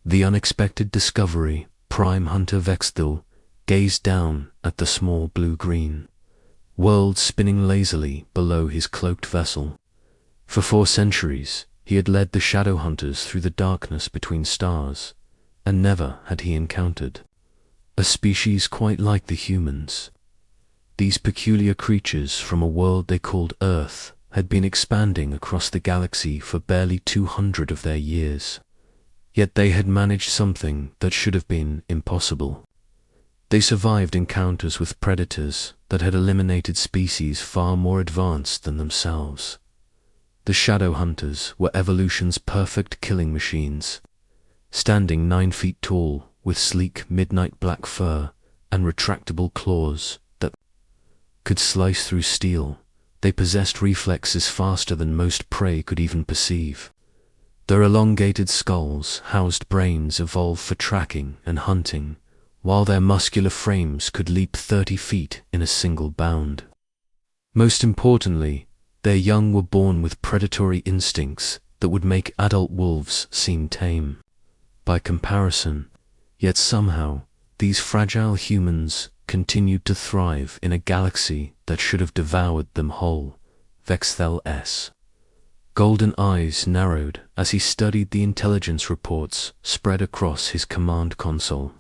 The unexpected discovery, Prime Hunter Vexthil gazed down at the small blue-green world spinning lazily below his cloaked vessel. For 4 centuries, he had led the shadow hunters through the darkness between stars, and never had he encountered a species quite like the humans. These peculiar creatures from a world they called Earth had been expanding across the galaxy for barely 200 of their years. Yet they had managed something that should have been impossible. They survived encounters with predators that had eliminated species far more advanced than themselves. The shadow hunters were evolution's perfect killing machines. Standing 9 feet tall, with sleek midnight black fur and retractable claws that could slice through steel, they possessed reflexes faster than most prey could even perceive. Their elongated skulls housed brains evolved for tracking and hunting, while their muscular frames could leap 30 feet in a single bound. Most importantly, their young were born with predatory instincts that would make adult wolves seem tame. By comparison, yet somehow, these fragile humans continued to thrive in a galaxy that should have devoured them whole. Vexthil's golden eyes narrowed as he studied the intelligence reports spread across his command console.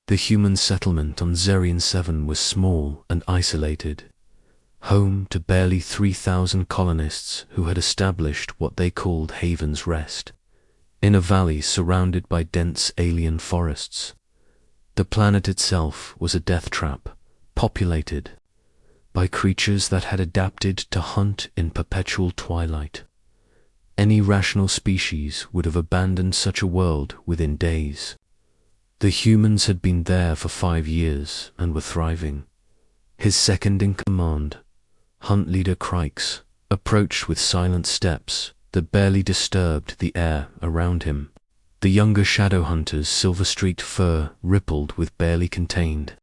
The human settlement on Zerion 7 was small and isolated, home to barely 3,000 colonists who had established what they called Haven's Rest, in a valley surrounded by dense alien forests. The planet itself was a death trap, populated by creatures that had adapted to hunt in perpetual twilight. Any rational species would have abandoned such a world within days. The humans had been there for 5 years and were thriving. His second-in-command, Hunt Leader Crikes, approached with silent steps that barely disturbed the air around him. The younger shadow hunter's silver-streaked fur rippled with barely contained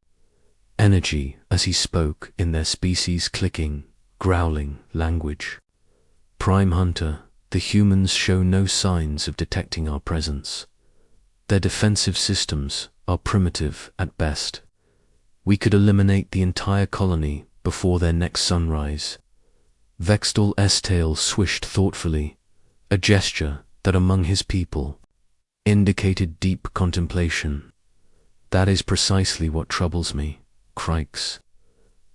energy as he spoke in their species' clicking, growling language. Prime Hunter, the humans show no signs of detecting our presence. Their defensive systems are primitive at best. We could eliminate the entire colony before their next sunrise. Vexthil's tail swished thoughtfully, a gesture that among his people indicated deep contemplation. That is precisely what troubles me, Crikes.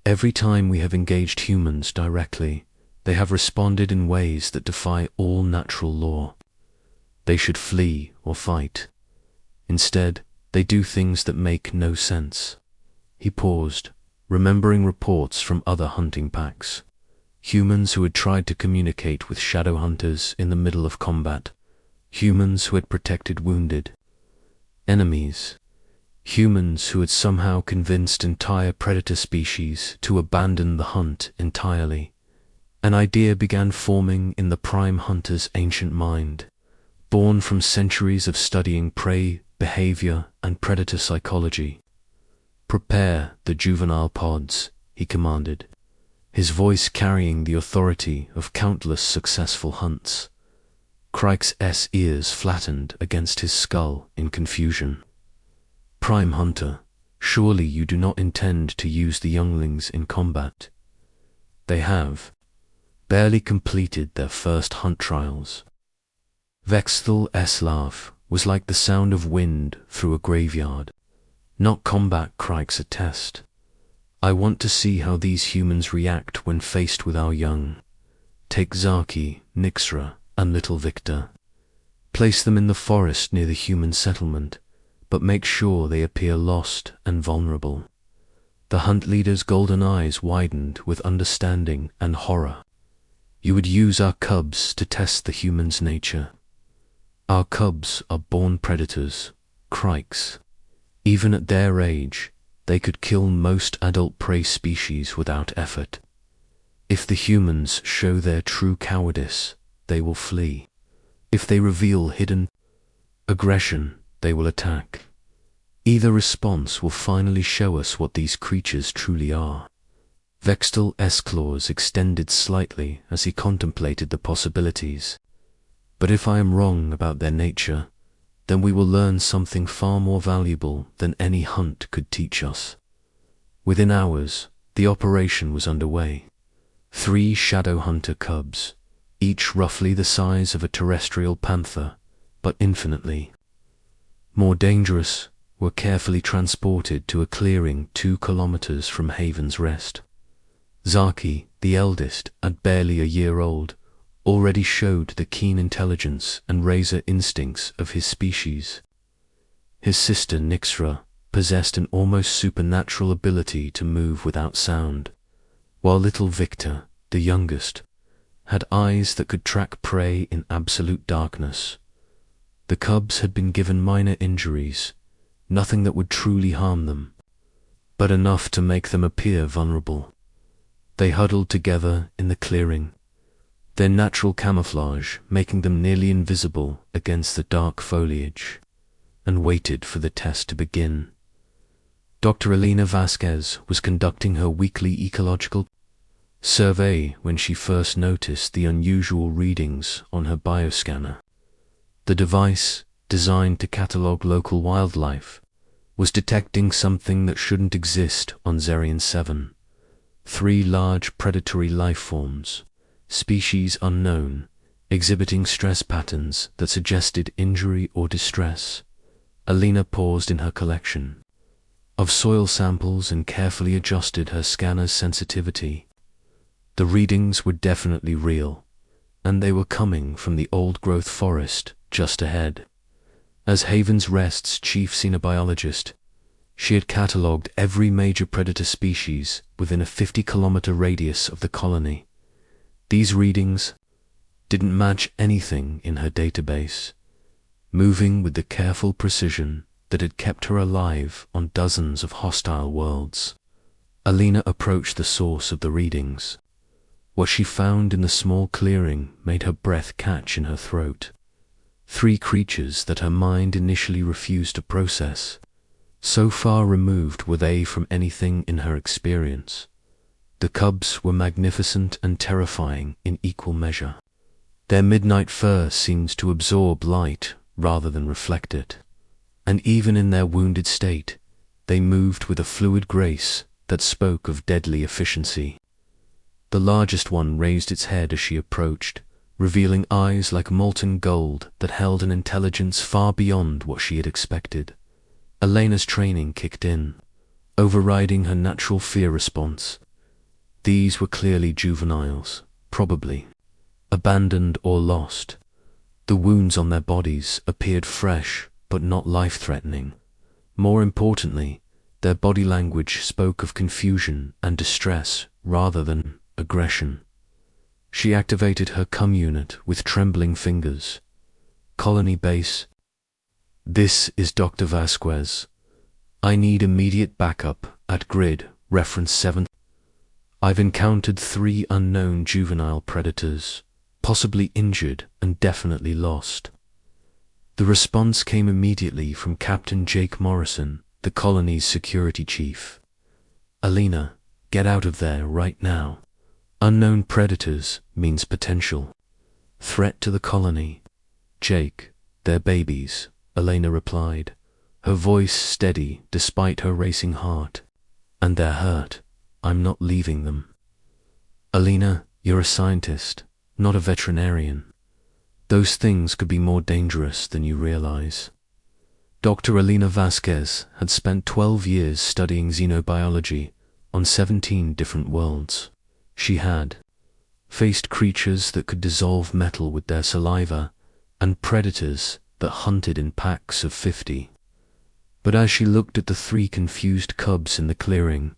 Every time we have engaged humans directly, they have responded in ways that defy all natural law. They should flee or fight. Instead, they do things that make no sense. He paused, remembering reports from other hunting packs. Humans who had tried to communicate with shadow hunters in the middle of combat. Humans who had protected wounded enemies. Humans who had somehow convinced entire predator species to abandon the hunt entirely. An idea began forming in the Prime Hunter's ancient mind, born from centuries of studying prey behavior and predator psychology. "Prepare the juvenile pods," he commanded, his voice carrying the authority of countless successful hunts. Crikes' ears flattened against his skull in confusion. "Prime Hunter, surely you do not intend to use the younglings in combat? They have barely completed their first hunt trials." Vexthil's laugh was like the sound of wind through a graveyard. "Not combat," Crikes attested. "I want to see how these humans react when faced with our young. Take Zaki, Nixra, and little Victor. Place them in the forest near the human settlement, but make sure they appear lost and vulnerable." The hunt leader's golden eyes widened with understanding and horror. "You would use our cubs to test the human's nature. Our cubs are born predators, Crikes. Even at their age, they could kill most adult prey species without effort. If the humans show their true cowardice, they will flee. If they reveal hidden aggression, they will attack. Either response will finally show us what these creatures truly are." Vexthil's claws extended slightly as he contemplated the possibilities. "But if I am wrong about their nature, then we will learn something far more valuable than any hunt could teach us. Within hours, the operation was underway. 3 shadow hunter cubs, each roughly the size of a terrestrial panther, but infinitely more dangerous, were carefully transported to a clearing 2 kilometers from Haven's Rest. Zaki, the eldest, at barely a year old, already showed the keen intelligence and razor instincts of his species. His sister Nixra possessed an almost supernatural ability to move without sound, while little Victor, the youngest, had eyes that could track prey in absolute darkness. The cubs had been given minor injuries, nothing that would truly harm them, but enough to make them appear vulnerable. They huddled together in the clearing, their natural camouflage making them nearly invisible against the dark foliage, and waited for the test to begin. Dr. Elena Vasquez was conducting her weekly ecological survey when she first noticed the unusual readings on her bioscanner. The device, designed to catalog local wildlife, was detecting something that shouldn't exist on Zerion 7. 3 large predatory life forms, species unknown, exhibiting stress patterns that suggested injury or distress. Alina paused in her collection of soil samples and carefully adjusted her scanner's sensitivity. The readings were definitely real, and they were coming from the old-growth forest just ahead. As Haven's Rest's chief xenobiologist, she had catalogued every major predator species within a 50-kilometer radius of the colony. These readings didn't match anything in her database, moving with the careful precision that had kept her alive on dozens of hostile worlds. Alina approached the source of the readings. What she found in the small clearing made her breath catch in her throat. 3 creatures that her mind initially refused to process. So far removed were they from anything in her experience. The cubs were magnificent and terrifying in equal measure. Their midnight fur seemed to absorb light rather than reflect it, and even in their wounded state, they moved with a fluid grace that spoke of deadly efficiency. The largest one raised its head as she approached, revealing eyes like molten gold that held an intelligence far beyond what she had expected. Elena's training kicked in, overriding her natural fear response. These were clearly juveniles, probably abandoned or lost. The wounds on their bodies appeared fresh but not life-threatening. More importantly, their body language spoke of confusion and distress rather than aggression. She activated her cum unit with trembling fingers. Colony base. This is Dr. Vasquez. I need immediate backup at grid reference 7. I've encountered 3 unknown juvenile predators, possibly injured and definitely lost. The response came immediately from Captain Jake Morrison, the colony's security chief. Alina, get out of there right now. Unknown predators means potential threat to the colony. Jake, they're babies, Elena replied, her voice steady despite her racing heart. And they're hurt. I'm not leaving them. Alina, you're a scientist, not a veterinarian. Those things could be more dangerous than you realize. Dr. Elena Vasquez had spent 12 years studying xenobiology on 17 different worlds. She had faced creatures that could dissolve metal with their saliva and predators that hunted in packs of 50. But as she looked at the 3 confused cubs in the clearing,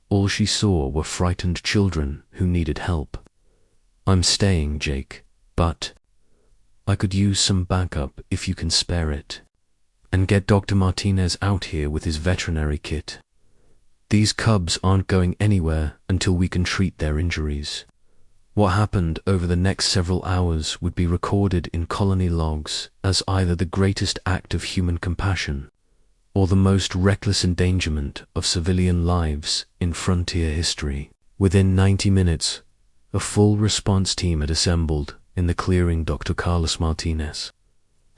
all she saw were frightened children who needed help. I'm staying, Jake, but I could use some backup if you can spare it. And get Dr. Martinez out here with his veterinary kit. These cubs aren't going anywhere until we can treat their injuries. What happened over the next several hours would be recorded in colony logs as either the greatest act of human compassion or the most reckless endangerment of civilian lives in frontier history. Within 90 minutes, a full response team had assembled in the clearing. Dr. Carlos Martinez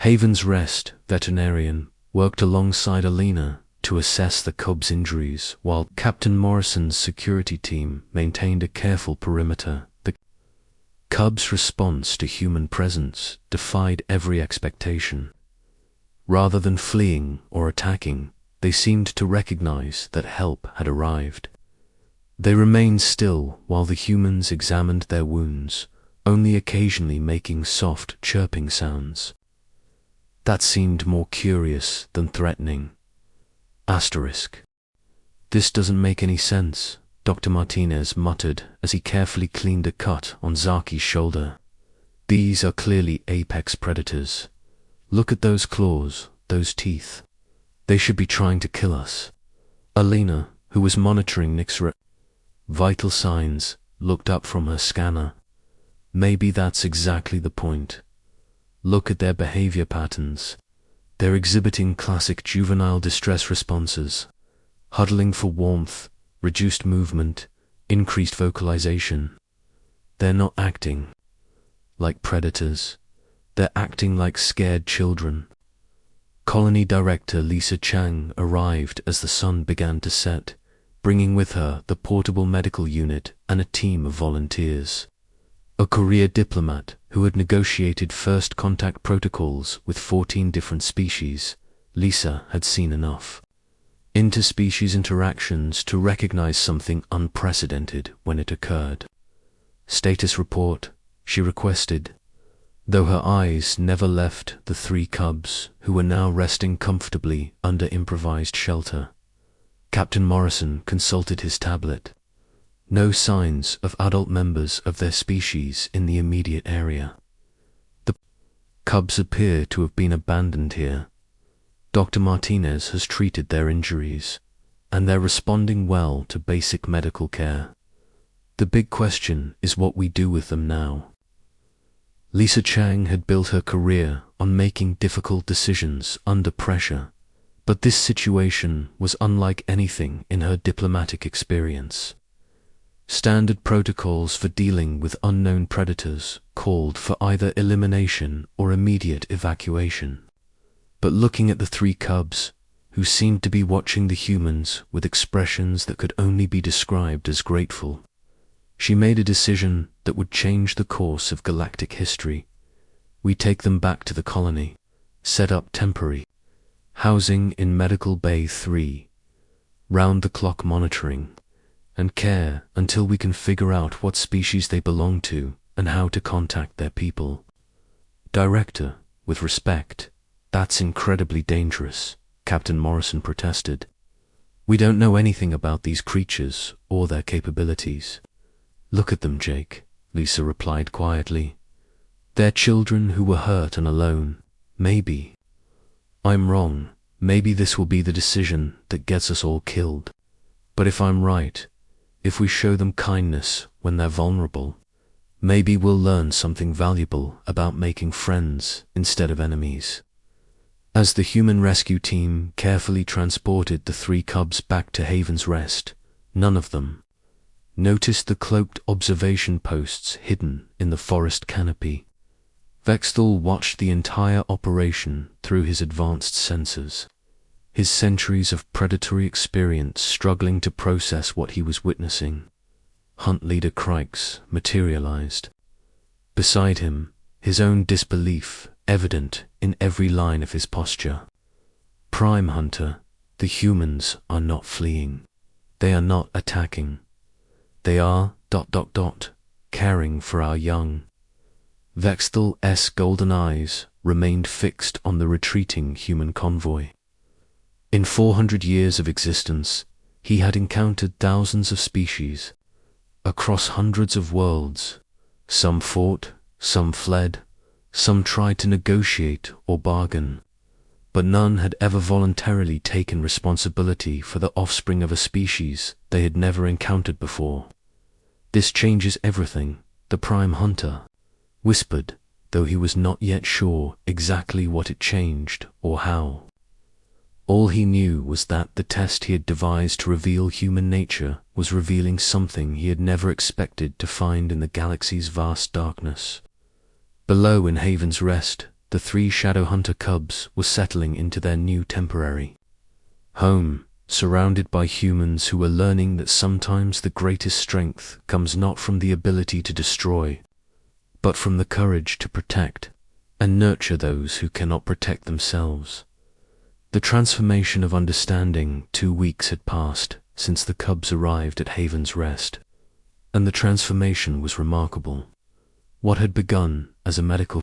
Haven's Rest veterinarian worked alongside Alina to assess the cubs' injuries, while Captain Morrison's security team maintained a careful perimeter. The cubs' response to human presence defied every expectation. Rather than fleeing or attacking, they seemed to recognize that help had arrived. They remained still while the humans examined their wounds, only occasionally making soft chirping sounds. That seemed more curious than threatening. Asterisk. This doesn't make any sense, Dr. Martinez muttered as he carefully cleaned a cut on Zaki's shoulder. These are clearly apex predators. Look at those claws, those teeth. They should be trying to kill us. Alina, who was monitoring Nick's vital signs, looked up from her scanner. Maybe that's exactly the point. Look at their behavior patterns. They're exhibiting classic juvenile distress responses. Huddling for warmth, reduced movement, increased vocalization. They're not acting like predators. They're acting like scared children. Colony Director Lisa Chang arrived as the sun began to set, bringing with her the portable medical unit and a team of volunteers. A career diplomat who had negotiated first contact protocols with 14 different species, Lisa had seen enough interspecies interactions to recognize something unprecedented when it occurred. Status report, she requested, though her eyes never left the 3 cubs who were now resting comfortably under improvised shelter. Captain Morrison consulted his tablet. No signs of adult members of their species in the immediate area. The cubs appear to have been abandoned here. Dr. Martinez has treated their injuries, and they're responding well to basic medical care. The big question is what we do with them now. Lisa Chang had built her career on making difficult decisions under pressure, but this situation was unlike anything in her diplomatic experience. Standard protocols for dealing with unknown predators called for either elimination or immediate evacuation. But looking at the 3 cubs, who seemed to be watching the humans with expressions that could only be described as grateful, she made a decision that would change the course of galactic history. We take them back to the colony, set up temporary housing in Medical Bay 3, round-the-clock monitoring, and care until we can figure out what species they belong to and how to contact their people. Director, with respect, that's incredibly dangerous, Captain Morrison protested. We don't know anything about these creatures or their capabilities. Look at them, Jake, Lisa replied quietly. They're children who were hurt and alone. Maybe I'm wrong. Maybe this will be the decision that gets us all killed. But if I'm right, if we show them kindness when they're vulnerable, maybe we'll learn something valuable about making friends instead of enemies. As the human rescue team carefully transported the 3 cubs back to Haven's Rest, none of them noticed the cloaked observation posts hidden in the forest canopy. Vexthal watched the entire operation through his advanced sensors, his centuries of predatory experience struggling to process what he was witnessing. Hunt leader Crikes materialized. Beside him, his own disbelief evident in every line of his posture. Prime Hunter, the humans are not fleeing. They are not attacking. They are ... caring for our young. Vexthal's golden eyes remained fixed on the retreating human convoy. In 400 years of existence, he had encountered thousands of species, across hundreds of worlds. Some fought, some fled, some tried to negotiate or bargain, but none had ever voluntarily taken responsibility for the offspring of a species they had never encountered before. This changes everything, the Prime Hunter whispered, though he was not yet sure exactly what it changed or how. All he knew was that the test he had devised to reveal human nature was revealing something he had never expected to find in the galaxy's vast darkness. Below in Haven's Rest, the 3 shadow hunter cubs were settling into their new temporary home, surrounded by humans who were learning that sometimes the greatest strength comes not from the ability to destroy, but from the courage to protect and nurture those who cannot protect themselves. The transformation of understanding. 2 weeks had passed since the cubs arrived at Haven's Rest, and the transformation was remarkable. What had begun as a medical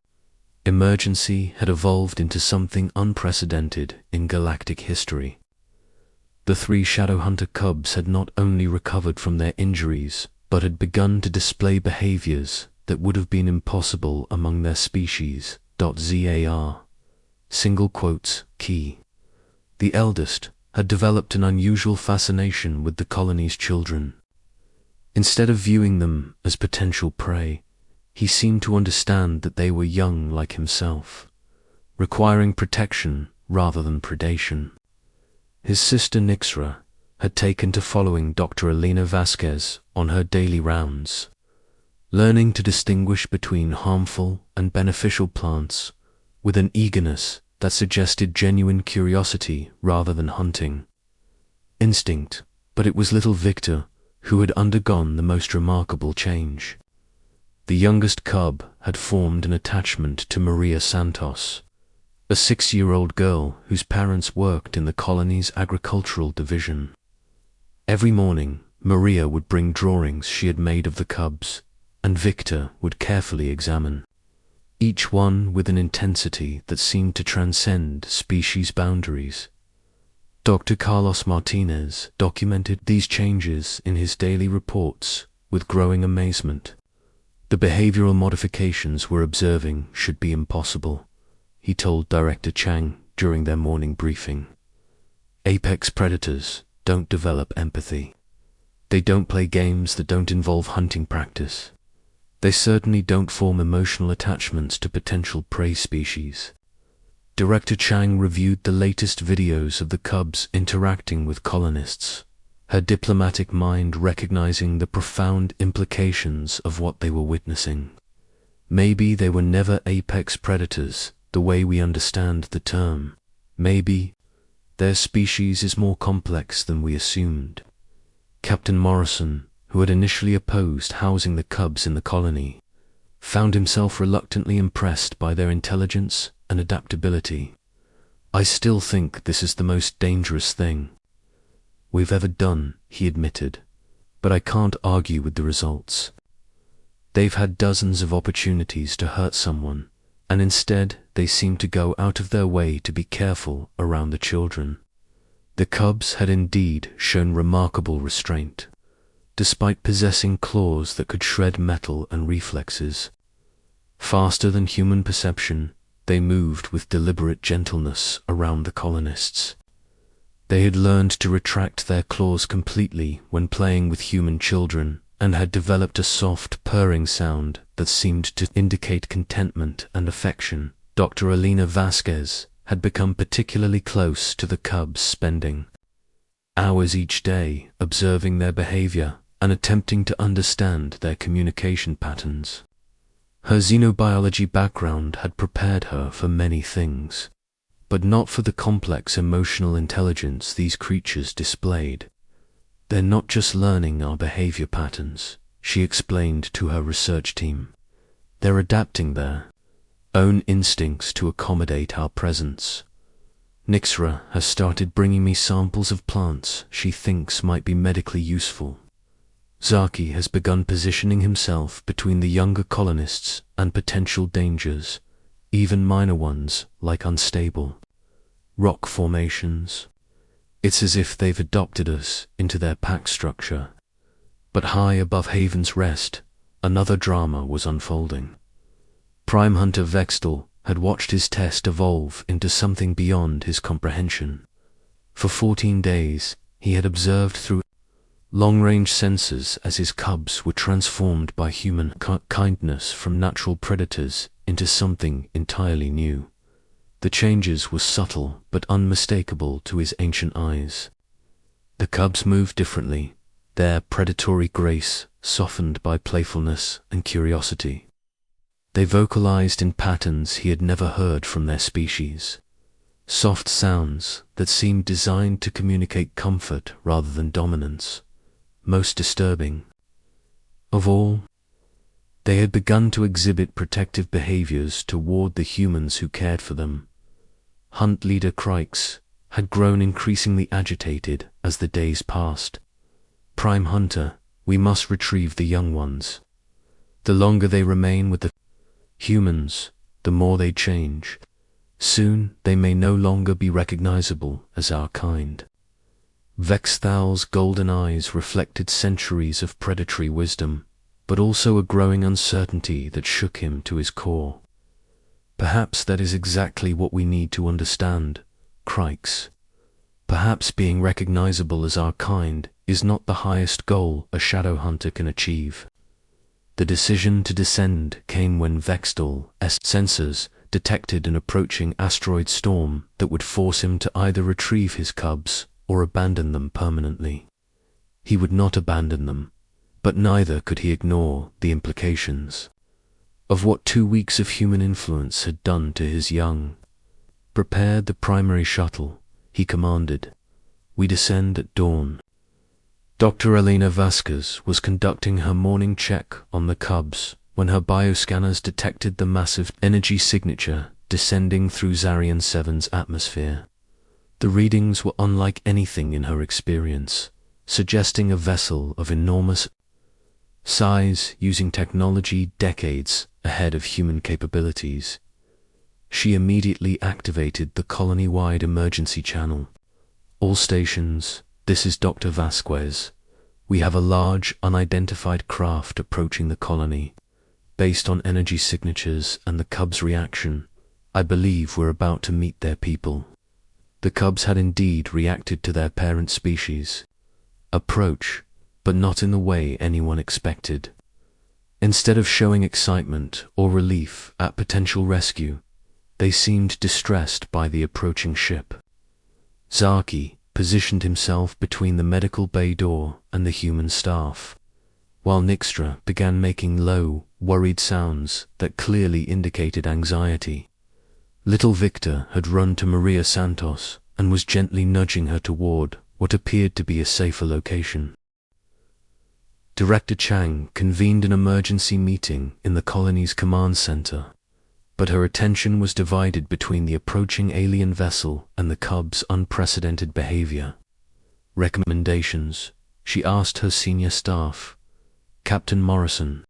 emergency had evolved into something unprecedented in galactic history. The 3 shadow hunter cubs had not only recovered from their injuries, but had begun to display behaviors that would have been impossible among their species. ZAR. Single quotes, key. The eldest had developed an unusual fascination with the colony's children. Instead of viewing them as potential prey, he seemed to understand that they were young like himself, requiring protection rather than predation. His sister Nixra had taken to following Dr. Elena Vasquez on her daily rounds, learning to distinguish between harmful and beneficial plants with an eagerness that suggested genuine curiosity rather than hunting instinct. But it was little Victor who had undergone the most remarkable change. The youngest cub had formed an attachment to Maria Santos, a 6-year-old girl whose parents worked in the colony's agricultural division. Every morning, Maria would bring drawings she had made of the cubs, and Victor would carefully examine each one with an intensity that seemed to transcend species boundaries. Dr. Carlos Martinez documented these changes in his daily reports with growing amazement. The behavioral modifications we're observing should be impossible, he told Director Chang during their morning briefing. Apex predators don't develop empathy. They don't play games that don't involve hunting practice. They certainly don't form emotional attachments to potential prey species. Director Chang reviewed the latest videos of the cubs interacting with colonists, her diplomatic mind recognizing the profound implications of what they were witnessing. Maybe they were never apex predators the way we understand the term. Maybe their species is more complex than we assumed. Captain Morrison, who had initially opposed housing the cubs in the colony, found himself reluctantly impressed by their intelligence and adaptability. I still think this is the most dangerous thing we've ever done, he admitted, but I can't argue with the results. They've had dozens of opportunities to hurt someone, and instead they seem to go out of their way to be careful around the children. The cubs had indeed shown remarkable restraint, despite possessing claws that could shred metal and reflexes. Faster than human perception, they moved with deliberate gentleness around the colonists. They had learned to retract their claws completely when playing with human children, and had developed a soft, purring sound that seemed to indicate contentment and affection. Dr. Elena Vasquez had become particularly close to the cubs, spending hours each day observing their behavior and attempting to understand their communication patterns. Her xenobiology background had prepared her for many things, but not for the complex emotional intelligence these creatures displayed. They're not just learning our behavior patterns, she explained to her research team. They're adapting their own instincts to accommodate our presence. Nixra has started bringing me samples of plants she thinks might be medically useful. Zaki has begun positioning himself between the younger colonists and potential dangers, even minor ones like unstable rock formations. It's as if they've adopted us into their pack structure. But high above Haven's Rest, another drama was unfolding. Prime Hunter Vextel had watched his test evolve into something beyond his comprehension. For 14 days, he had observed through long-range sensors as his cubs were transformed by human kindness from natural predators into something entirely new. The changes were subtle but unmistakable to his ancient eyes. The cubs moved differently, their predatory grace softened by playfulness and curiosity. They vocalized in patterns he had never heard from their species. Soft sounds that seemed designed to communicate comfort rather than dominance. Most disturbing of all, they had begun to exhibit protective behaviors toward the humans who cared for them. Hunt leader Crikes had grown increasingly agitated as the days passed. Prime Hunter, we must retrieve the young ones. The longer they remain with the humans, the more they change. Soon they may no longer be recognizable as our kind. Vexthal's golden eyes reflected centuries of predatory wisdom, but also a growing uncertainty that shook him to his core. Perhaps that is exactly what we need to understand, Crikes. Perhaps being recognizable as our kind is not the highest goal a shadow hunter can achieve. The decision to descend came when Vexthal's sensors detected an approaching asteroid storm that would force him to either retrieve his cubs or abandon them permanently. He would not abandon them, but neither could he ignore the implications of what 2 weeks of human influence had done to his young. Prepare the primary shuttle, he commanded. We descend at dawn. Dr. Elena Vasquez was conducting her morning check on the cubs when her bioscanners detected the massive energy signature descending through Zarian 7's atmosphere. The readings were unlike anything in her experience, suggesting a vessel of enormous size using technology decades ahead of human capabilities. She immediately activated the colony-wide emergency channel. All stations, this is Dr. Vasquez. We have a large, unidentified craft approaching the colony. Based on energy signatures and the cubs' reaction, I believe we're about to meet their people. The cubs had indeed reacted to their parent species. Approach, but not in the way anyone expected. Instead of showing excitement or relief at potential rescue, they seemed distressed by the approaching ship. Zaki positioned himself between the medical bay door and the human staff, while Nixtra began making low, worried sounds that clearly indicated anxiety. Little Victor had run to Maria Santos and was gently nudging her toward what appeared to be a safer location. Director Chang convened an emergency meeting in the colony's command center, but her attention was divided between the approaching alien vessel and the cubs' unprecedented behavior. Recommendations, she asked her senior staff. Captain Morrison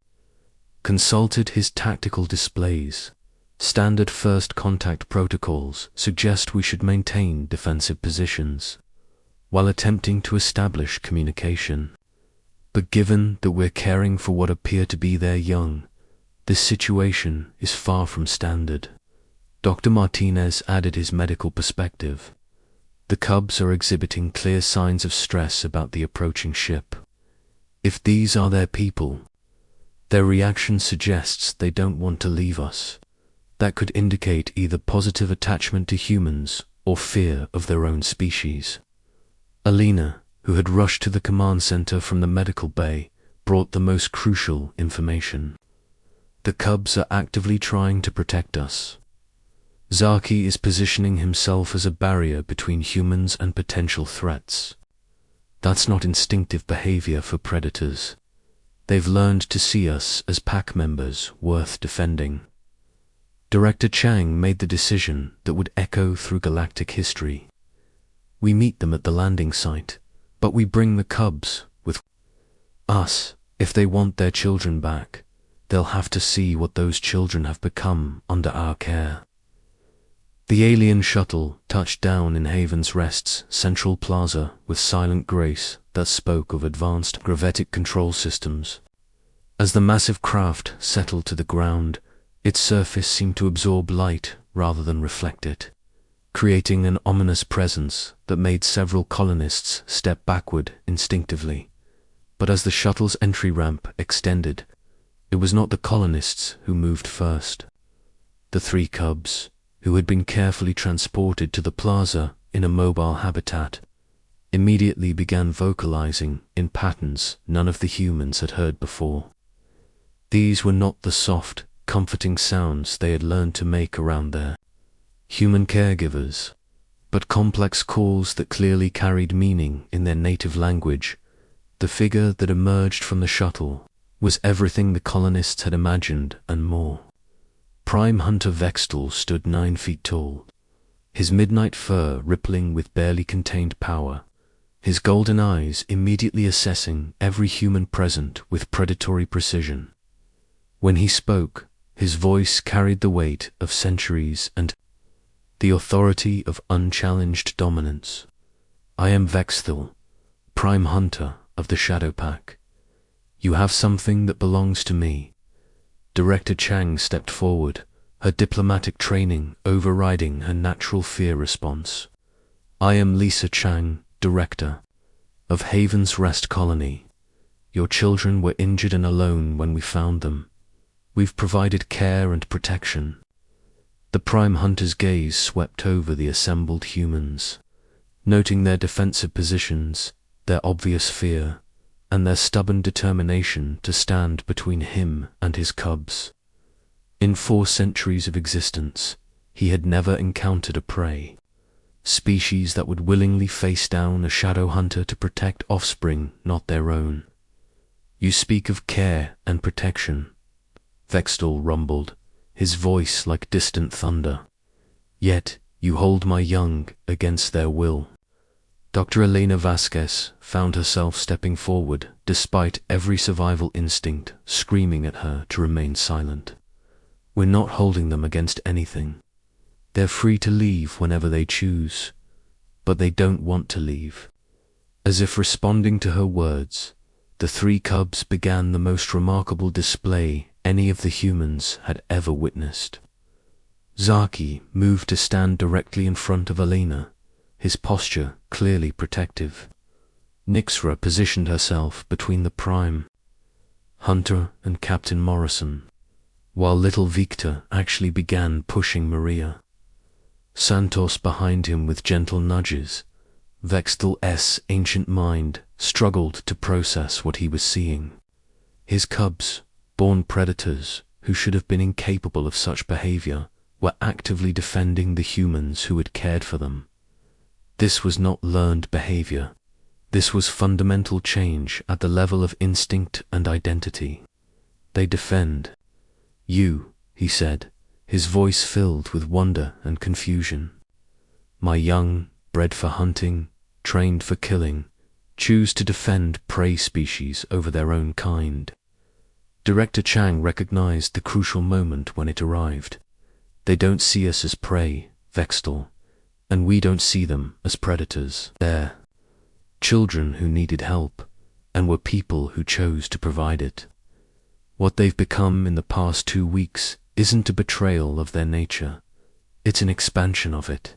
consulted his tactical displays. Standard first contact protocols suggest we should maintain defensive positions while attempting to establish communication. But given that we're caring for what appear to be their young, this situation is far from standard. Dr. Martinez added his medical perspective. The cubs are exhibiting clear signs of stress about the approaching ship. If these are their people, their reaction suggests they don't want to leave us. That could indicate either positive attachment to humans or fear of their own species. Alina, who had rushed to the command center from the medical bay, brought the most crucial information. The cubs are actively trying to protect us. Zaki is positioning himself as a barrier between humans and potential threats. That's not instinctive behavior for predators. They've learned to see us as pack members worth defending. Director Chang made the decision that would echo through galactic history. We meet them at the landing site, but we bring the cubs with us. If they want their children back, they'll have to see what those children have become under our care. The alien shuttle touched down in Haven's Rest's central plaza with silent grace that spoke of advanced gravitic control systems. As the massive craft settled to the ground, its surface seemed to absorb light rather than reflect it, creating an ominous presence that made several colonists step backward instinctively. But as the shuttle's entry ramp extended, it was not the colonists who moved first. The 3 cubs, who had been carefully transported to the plaza in a mobile habitat, immediately began vocalizing in patterns none of the humans had heard before. These were not the soft, comforting sounds they had learned to make around their human caregivers, but complex calls that clearly carried meaning in their native language. The figure that emerged from the shuttle was everything the colonists had imagined and more. Prime Hunter Vextal stood 9 feet tall, his midnight fur rippling with barely contained power, his golden eyes immediately assessing every human present with predatory precision. When he spoke, his voice carried the weight of centuries and the authority of unchallenged dominance. I am Vextal, Prime Hunter of the Shadow Pack. You have something that belongs to me. Director Chang stepped forward, her diplomatic training overriding her natural fear response. I am Lisa Chang, Director of Haven's Rest Colony. Your children were injured and alone when we found them. We've provided care and protection. The Prime Hunter's gaze swept over the assembled humans, noting their defensive positions, their obvious fear, and their stubborn determination to stand between him and his cubs. In 4 centuries of existence, he had never encountered a prey species that would willingly face down a shadow hunter to protect offspring not their own. You speak of care and protection, Vextal rumbled, his voice like distant thunder. Yet you hold my young against their will. Dr. Elena Vasquez found herself stepping forward despite every survival instinct screaming at her to remain silent. We're not holding them against anything. They're free to leave whenever they choose, but they don't want to leave. As if responding to her words, the 3 cubs began the most remarkable display any of the humans had ever witnessed. Zaki moved to stand directly in front of Elena, his posture clearly protective. Nixra positioned herself between the Prime Hunter and Captain Morrison, while little Victor actually began pushing Maria. Santos behind him with gentle nudges. Vextal's ancient mind struggled to process what he was seeing. His cubs, born predators who should have been incapable of such behavior, were actively defending the humans who had cared for them. This was not learned behavior. This was fundamental change at the level of instinct and identity. They defend. You, he said, his voice filled with wonder and confusion. My young, bred for hunting, trained for killing, choose to defend prey species over their own kind. Director Chang recognized the crucial moment when it arrived. They don't see us as prey, Vextal, and we don't see them as predators. They're children who needed help, and were people who chose to provide it. What they've become in the past 2 weeks isn't a betrayal of their nature, it's an expansion of it.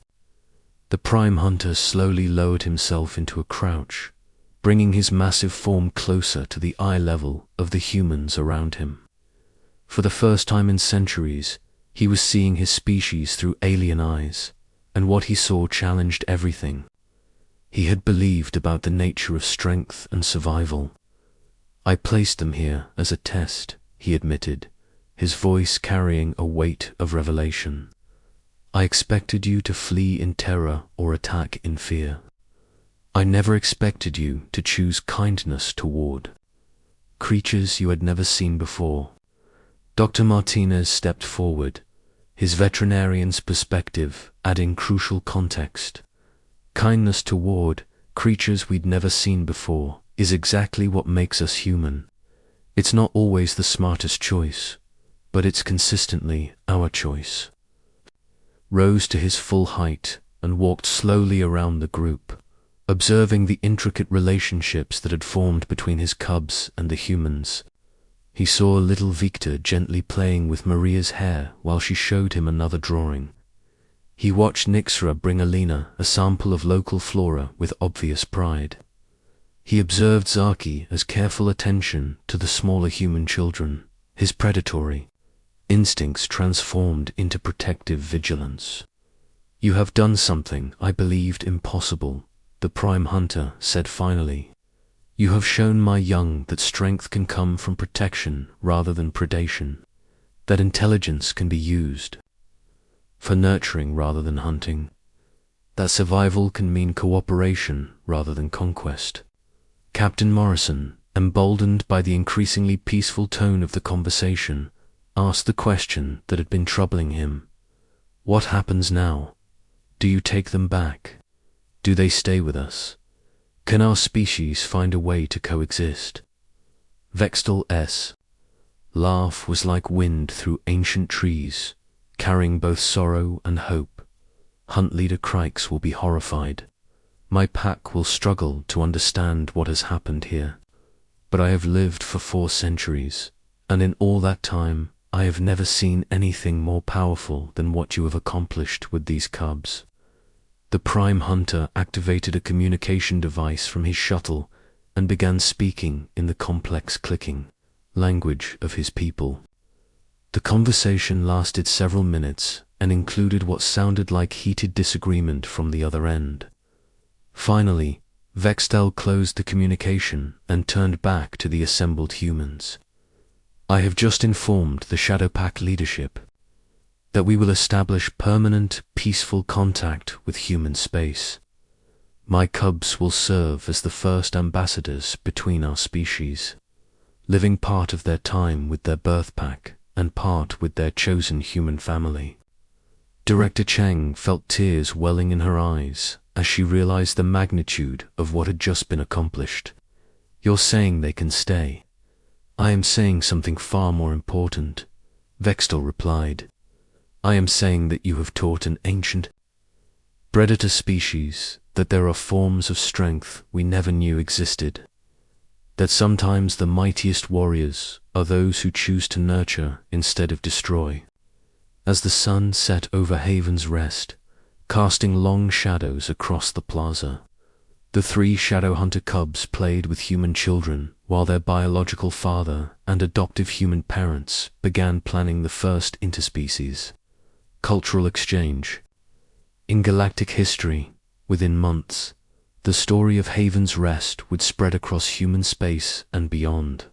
The Prime Hunter slowly lowered himself into a crouch, bringing his massive form closer to the eye level of the humans around him. For the first time in centuries, he was seeing his species through alien eyes, and what he saw challenged everything he had believed about the nature of strength and survival. I placed them here as a test, he admitted, his voice carrying a weight of revelation. I expected you to flee in terror or attack in fear. I never expected you to choose kindness toward creatures you had never seen before. Dr. Martinez stepped forward, his veterinarian's perspective adding crucial context. Kindness toward creatures we'd never seen before is exactly what makes us human. It's not always the smartest choice, but it's consistently our choice. Rose to his full height and walked slowly around the group, observing the intricate relationships that had formed between his cubs and the humans. He saw little Victor gently playing with Maria's hair while she showed him another drawing. He watched Nixra bring Alina a sample of local flora with obvious pride. He observed Zaki as careful attention to the smaller human children, his predatory instincts transformed into protective vigilance. You have done something I believed impossible, the Prime Hunter said finally. You have shown my young that strength can come from protection rather than predation. that intelligence can be used for nurturing rather than hunting, that survival can mean cooperation rather than conquest. Captain Morrison, emboldened by the increasingly peaceful tone of the conversation, asked the question that had been troubling him. What happens now? Do you take them back? Do they stay with us? Can our species find a way to coexist? Vextel's laugh was like wind through ancient trees, carrying both sorrow and hope. Hunt leader Crikes will be horrified. My pack will struggle to understand what has happened here. But I have lived for 4 centuries, and in all that time, I have never seen anything more powerful than what you have accomplished with these cubs. The Prime Hunter activated a communication device from his shuttle and began speaking in the complex clicking language of his people. The conversation lasted several minutes and included what sounded like heated disagreement from the other end. Finally, Vextel closed the communication and turned back to the assembled humans. I have just informed the Shadow Pack leadership that we will establish permanent, peaceful contact with human space. My cubs will serve as the first ambassadors between our species, living part of their time with their birth pack and part with their chosen human family. Director Cheng felt tears welling in her eyes as she realized the magnitude of what had just been accomplished. You're saying they can stay. I am saying something far more important, Vextel replied. I am saying that you have taught an ancient predator species that there are forms of strength we never knew existed, that sometimes the mightiest warriors are those who choose to nurture instead of destroy. As the sun set over Haven's Rest, casting long shadows across the plaza, the 3 Shadow Hunter cubs played with human children while their biological father and adoptive human parents began planning the first interspecies cultural exchange. In galactic history, within months, the story of Haven's Rest would spread across human space and beyond.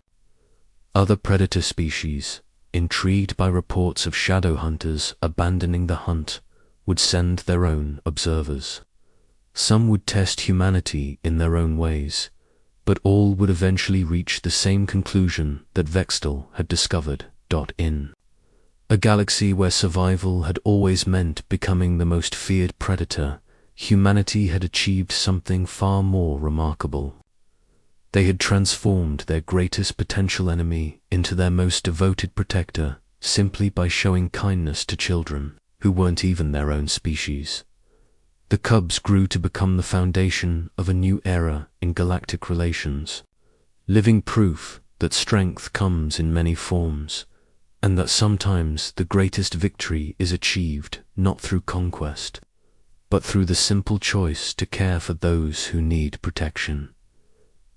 Other predator species, intrigued by reports of shadow hunters abandoning the hunt, would send their own observers. Some would test humanity in their own ways, but all would eventually reach the same conclusion that Vextel had discovered. In a galaxy where survival had always meant becoming the most feared predator, humanity had achieved something far more remarkable. They had transformed their greatest potential enemy into their most devoted protector simply by showing kindness to children who weren't even their own species. The cubs grew to become the foundation of a new era in galactic relations, living proof that strength comes in many forms, and that sometimes the greatest victory is achieved not through conquest, but through the simple choice to care for those who need protection.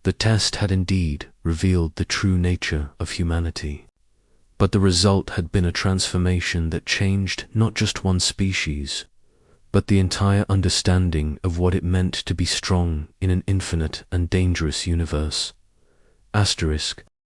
The test had indeed revealed the true nature of humanity, but the result had been a transformation that changed not just one species, but the entire understanding of what it meant to be strong in an infinite and dangerous universe. Asterisk,